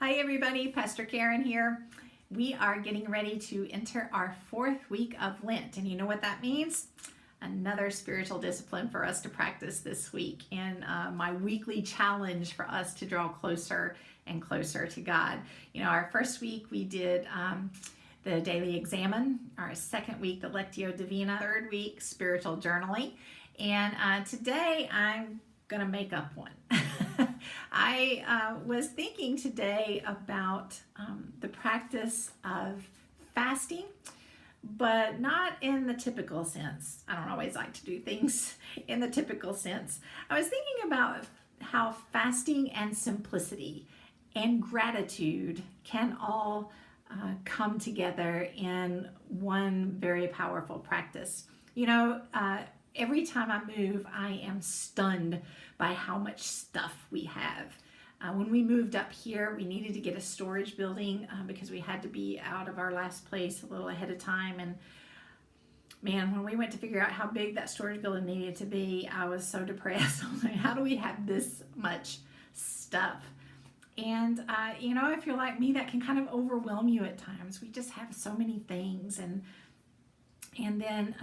Hi everybody, Pastor Karen here. We are getting ready to enter our 4th week of Lent, and you know what that means? Another spiritual discipline for us to practice this week, and my weekly challenge for us to draw closer and closer to God. You know, our first week we did the daily examine, our second week the Lectio Divina, third week spiritual journaling, and today I'm gonna make up one. I was thinking today about the practice of fasting, but not in the typical sense. I don't always like to do things in the typical sense. I was thinking about how fasting and simplicity and gratitude can all come together in one very powerful practice. You know, every time I move, I am stunned by how much stuff we have. When we moved up here, we needed to get a storage building because we had to be out of our last place a little ahead of time. And man, when we went to figure out how big that storage building needed to be, I was so depressed. I was like, how do we have this much stuff? And you know, if you're like me, that can kind of overwhelm you at times. We just have so many things, and then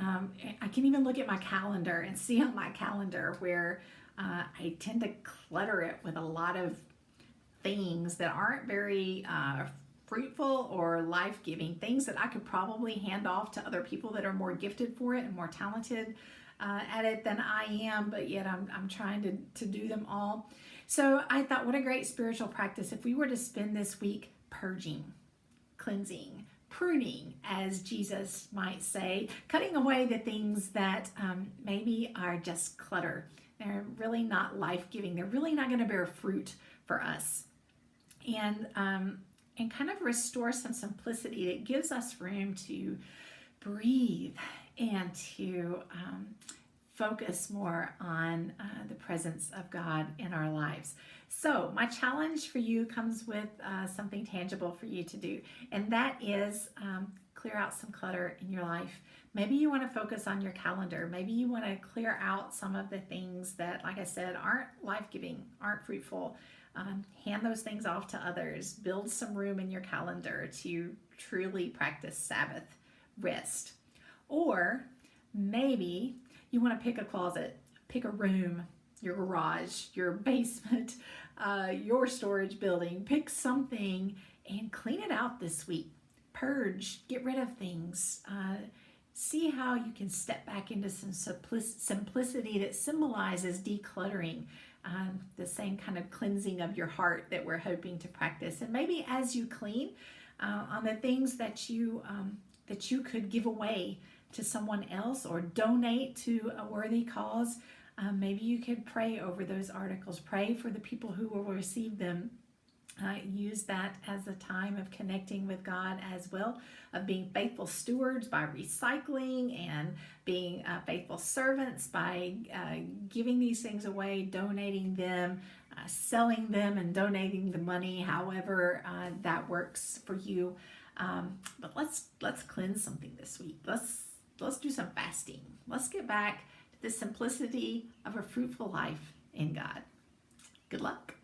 I can even look at my calendar and see on my calendar where I tend to clutter it with a lot of things that aren't very fruitful or life-giving, things that I could probably hand off to other people that are more gifted for it and more talented at it than I am, but yet I'm trying to do them all. So I thought, what a great spiritual practice if we were to spend this week purging, cleansing, pruning, as Jesus might say, cutting away the things that maybe are just clutter. They're really not life-giving. They're really not going to bear fruit for us. And kind of restore some simplicity that gives us room to breathe and to focus more on the presence of God in our lives. So my challenge for you comes with something tangible for you to do, and that is clear out some clutter in your life. Maybe you want to focus on your calendar. Maybe you want to clear out some of the things that, like I said, aren't life-giving, aren't fruitful. Hand those things off to others. Build some room in your calendar to truly practice Sabbath rest. Or maybe you want to pick a closet, pick a room, your garage, your basement, your storage building. Pick something and clean it out this week. Purge, get rid of things. See how you can step back into some simplicity that symbolizes decluttering, the same kind of cleansing of your heart that we're hoping to practice. And maybe as you clean, on the things that you could give away to someone else or donate to a worthy cause, maybe you could pray over those articles, pray for the people who will receive them. Use that as a time of connecting with God as well, of being faithful stewards by recycling and being faithful servants by giving these things away, donating them, selling them and donating the money, however that works for you. But let's cleanse something this week. Let's do some fasting. Let's get back to the simplicity of a fruitful life in God. Good luck.